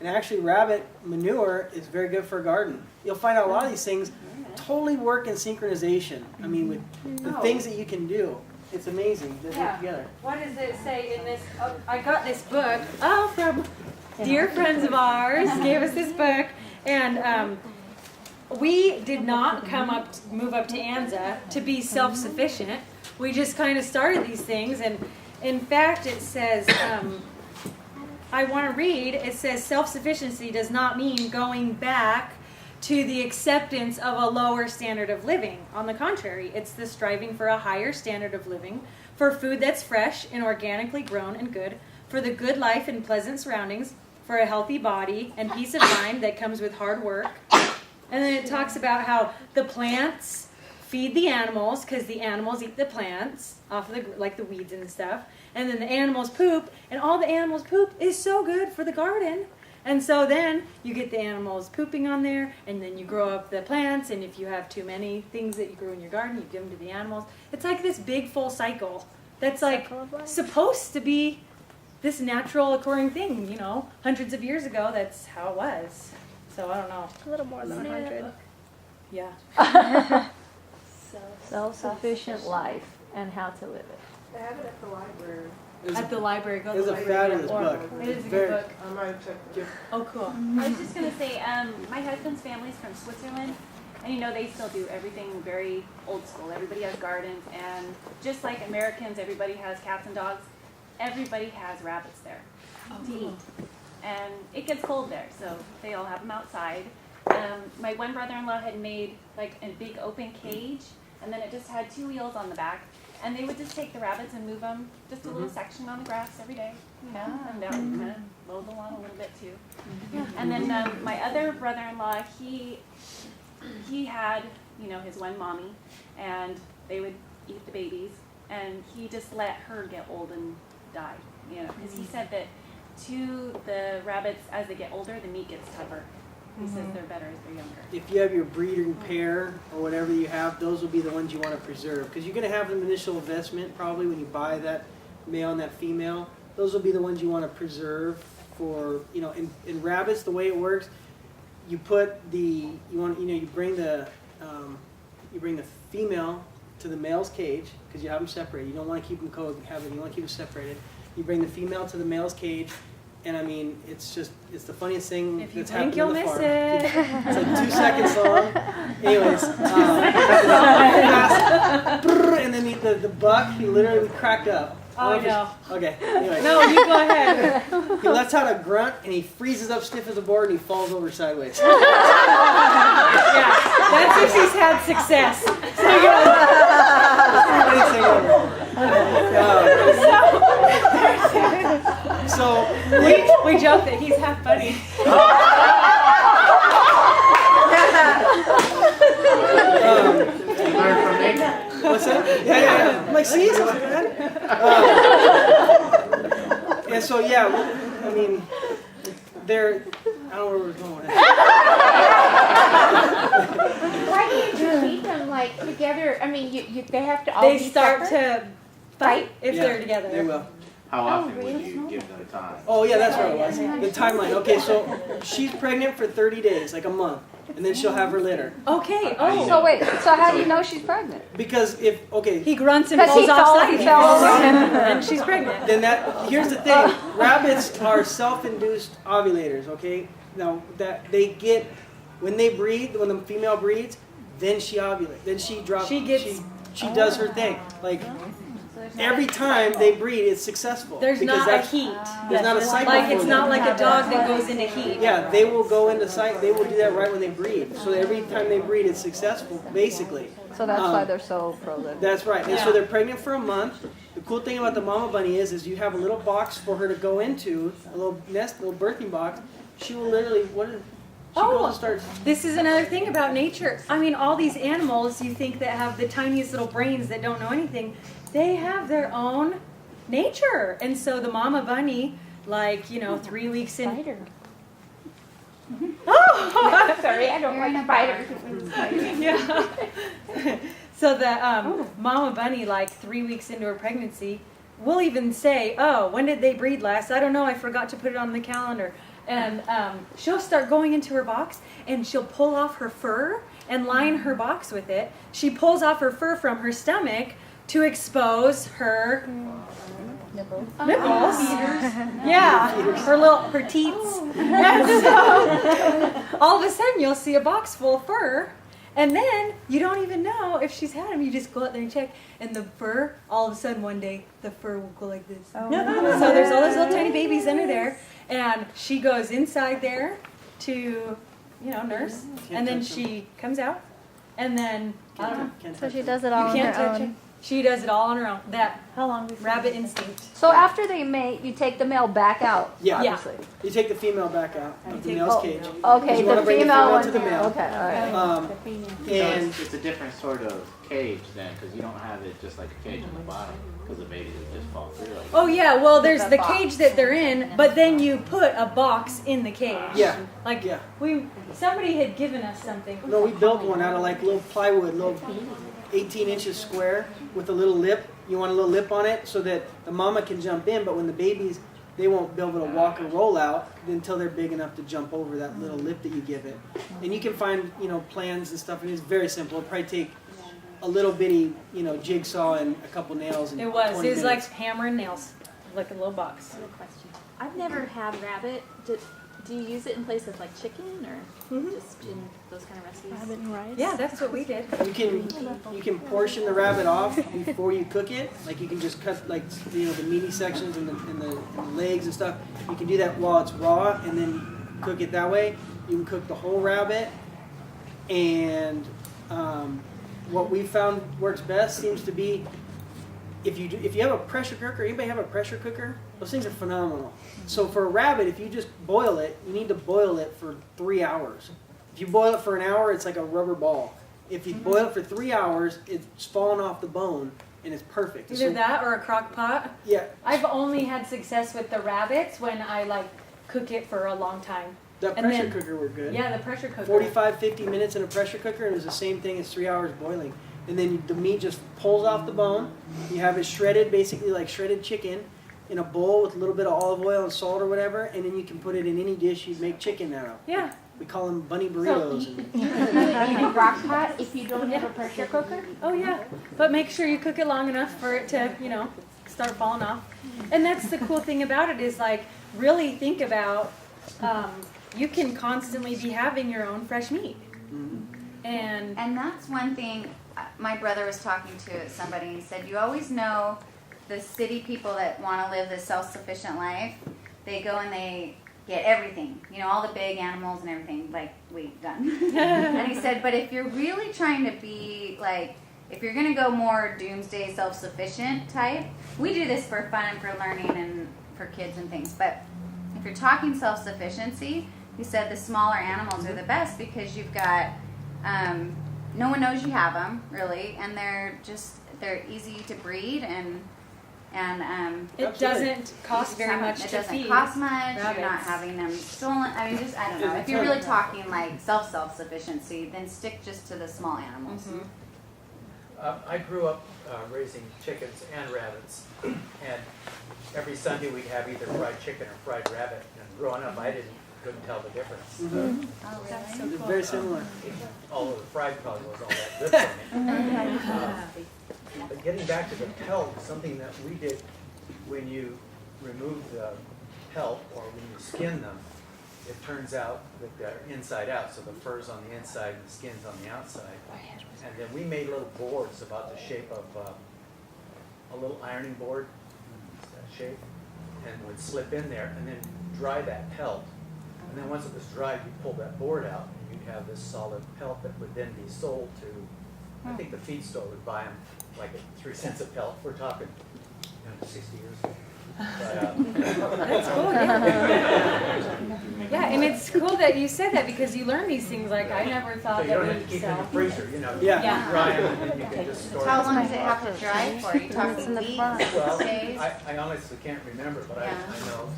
And actually rabbit manure is very good for a garden. You'll find out a lot of these things totally work in synchronization. I mean, with the things that you can do. It's amazing that they're together. What does it say in this? Oh, I got this book from dear friends of ours, gave us this book. And we did not move up to Anza to be self-sufficient. We just kind of started these things. And in fact, it says, I want to read, it says self-sufficiency does not mean going back to the acceptance of a lower standard of living. On the contrary, it's the striving for a higher standard of living, for food that's fresh and organically grown and good, for the good life and pleasant surroundings, for a healthy body and peace of mind that comes with hard work. And then it talks about how the plants feed the animals because the animals eat the plants off of the weeds and stuff. And then the animals poop, and all the animals poop is so good for the garden. And so then you get the animals pooping on there, and then you grow up the plants, and if you have too many things that you grow in your garden, you give them to the animals. It's like this big full cycle that's like supposed to be this natural occurring thing, you know. Hundreds of years ago, that's how it was. So I don't know. A little more than 100. Yeah. Self-sufficient life and how to live it. They have it at the library. At the library. Go to It's the a library. fabulous book. It is a Very- good book. I might check it. Oh, cool. I was just going to say, my husband's family's from Switzerland, and you know they still do everything very old school. Everybody has gardens, and just like Americans, everybody has cats and dogs. Everybody has rabbits there to eat, and it gets cold there, so they all have them outside. My one brother-in-law had made like a big open cage, and then it just had 2 wheels on the back. And they would just take the rabbits and move them just a little section on the grass every day, you know, and that would kind of mow the lawn a little bit too. And then my other brother-in-law, he had, you know, his one mommy, and they would eat the babies, and he just let her get old and die, you know, because he said that to the rabbits, as they get older, the meat gets tougher. He says they're better as they're younger. If you have your breeding pair or whatever you have, those will be the ones you want to preserve. Because you're going to have an initial investment probably when you buy that male and that female. Those will be the ones you want to preserve for, you know, in rabbits, the way it works, you put the, you bring the female to the male's cage because you have them separated. You don't want to keep them you want to keep them separated. You bring the female to the male's cage. And I mean, it's the funniest thing that's happened on the farm. It's like 2 seconds long. Anyways, and then the buck, he literally cracked up. Oh, no. Okay, anyway. No, you go ahead. He lets out a grunt, and he freezes up stiff as a board, and he falls over sideways. Yeah, that's if he's had success. So we joke that he's half funny. Learn from me. What's that? Yeah. I'm like, see, it's not bad. And so, I mean, I don't know where we're going with that. Why can't you keep them like together? I mean, they have to all They be start separate? to fight if they're together. They will. How often would you give them time? Oh, yeah, that's what it was. The timeline. Okay, so she's pregnant for 30 days, like a month, and then she'll have her litter. Okay. So wait, so how do you know she's pregnant? Because he grunts and 'Cause falls he off fell- side, he fell over. and she's pregnant. then here's the thing. Rabbits are self-induced ovulators, okay? Now, that they get, when they breed, when the female breeds, then she ovulates. Then she drops, she does her thing. Like, every time they breed, it's successful. There's because not a heat. There's not a cycle. Like for it's them. not like a dog that goes into heat. Yeah, they will go into cycle. They will do that right when they breed. So every time they breed, it's successful, basically. So that's why they're so prolific. That's right. And so they're pregnant for a month. The cool thing about the mama bunny is you have a little box for her to go into, a little nest, a little birthing box. She will literally, goes and starts. This is another thing about nature. I mean, all these animals you think that have the tiniest little brains that don't know anything, they have their own nature. And so the mama bunny, 3 weeks in. Spider. Oh, Sorry, I don't like spiders. yeah. So the mama bunny, 3 weeks into her pregnancy, will even say, "Oh, when did they breed last? I don't know. I forgot to put it on the calendar." And she'll start going into her box, and she'll pull off her fur and line her box with it. She pulls off her fur from her stomach to expose her nipples. Yeah, her teats. And so all of a sudden you'll see a box full of fur, and then you don't even know if she's had them. You just go out there and check, and the fur, all of a sudden one day, the fur will go like this. So there's all those little tiny babies under there, and she goes inside there to, nurse, and then she comes out, and then, I don't know. So she does it all on You her can't touch it. own. She does it all on her own. That rabbit instinct. So after they mate, you take the male back out. Yeah. Obviously. You take the female back out of the male's cage. Okay, You wanna the bring the female female one. to the male. Okay, all right. And It's a different sort of cage then, because you don't have it just like a cage on the bottom, because the babies would just fall through. Like Oh yeah, well there's the cage that they're in, but then you put a box in the cage. Yeah. Like Yeah. somebody had given us something. no, we built one out of like little plywood, little 18 inches square with a little lip. You want a little lip on it so that the mama can jump in, but when the babies, they won't be able to walk or roll out until they're big enough to jump over that little lip that you give it. And you can find, plans and stuff, and it's very simple. It'll probably take a little bitty, jigsaw and a couple nails. And It was 20 like minutes. hammer and nails, like a little box. I've never had rabbit. Do you use it in place of like chicken or just in those kind of recipes? Yeah, that's what we did. You can portion the rabbit off before you cook it. Like you can just cut like the meaty sections and the legs and stuff. You can do that while it's raw and then cook it that way. You can cook the whole rabbit. And what we found works best seems to be if you have a pressure cooker. Anybody have a pressure cooker? Those things are phenomenal. So for a rabbit, if you just boil it, you need to boil it for 3 hours. If you boil it for an hour, it's like a rubber ball. If you boil it for 3 hours, it's falling off the bone and it's perfect. Either that or a crock pot. Yeah, I've only had success with the rabbits when I cook it for a long time. that And pressure then- cooker were good. Yeah, the pressure cooker. 45, 50 minutes in a pressure cooker, and it was the same thing as 3 hours boiling. And then the meat just pulls off the bone. You have it shredded, basically like shredded chicken, in a bowl with a little bit of olive oil and salt or whatever, and then you can put it in any dish you'd make chicken out of. Yeah. We call them bunny burritos. You can do crock pot if you don't have a pressure cooker. Oh yeah, but make sure you cook it long enough for it to, start falling off. And that's the cool thing about it is really think about, you can constantly be having your own fresh meat. And And that's one thing my brother was talking to somebody. He said, you always know the city people that want to live this self-sufficient life. They go and they get everything, all the big animals and everything, like we've done. And he said, but if you're really trying to be if you're going to go more doomsday self-sufficient type, we do this for fun and for learning and for kids and things. But if you're talking self-sufficiency, he said the smaller animals are the best because you've got no one knows you have them really, and they're easy to breed and it doesn't cost very much it to doesn't feed. cost much. You're not rabbits. having them stolen. I mean, I don't know. If you're really talking self-sufficiency, then stick just to the small animals. I grew up raising chickens and rabbits, and every Sunday we'd have either fried chicken or fried rabbit. And growing up, I couldn't tell the difference. Oh, really? They're very similar. Although the fried probably was all that good for me. But getting back to the pelt, something that we did when you remove the pelt or when you skin them, it turns out that they're inside out, so the fur's on the inside and the skin's on the outside. And then we made little boards about the shape of a little ironing board, that shape, and would slip in there and then dry that pelt. And then once it was dried, you pull that board out and you'd have this solid pelt that would then be sold to, I think the feed store would buy them like at 3 cents a pelt. We're talking 60 years ago. But, That's cool, yeah. Yeah, and it's cool that you said that because you learn these things I never so thought you that don't have to we'd keep it in the sell. freezer, Yeah. Yeah. dry them and then you can just store How them. long does it have to dry for? Are you talking weeks, Well, days? I honestly can't remember, but I know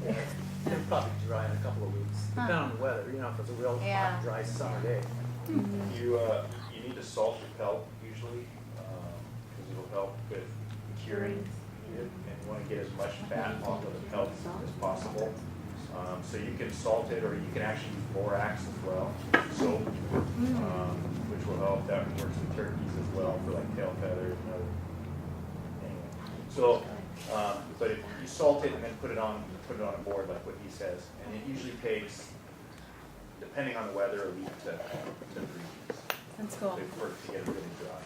that they'll probably dry in a couple of weeks, depending on the weather. If it's a real hot, dry summer day. You need to salt your pelt usually, because it'll help with curing it, and you want to get as much fat off of the pelt as possible. So you can salt it, or you can actually use borax as well, soap, which will help. That works with turkeys as well for like tail feathers and other. Anyway, so, but if you salt it and then put it on a board like what he says, and it usually takes, depending on the weather, a week to freeze. That's cool. For it to get really dry.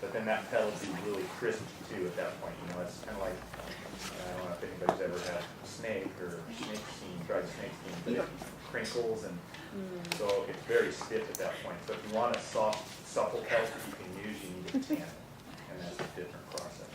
But then that pellet will be really crisp too at that point. You know, it's kind of like, I don't know if anybody's ever had snake or snake steam, dried snake steam, but it crinkles, and so it's very stiff at that point. So if you want a soft, supple pellet that you can use, you need to tan it, and that's a different process.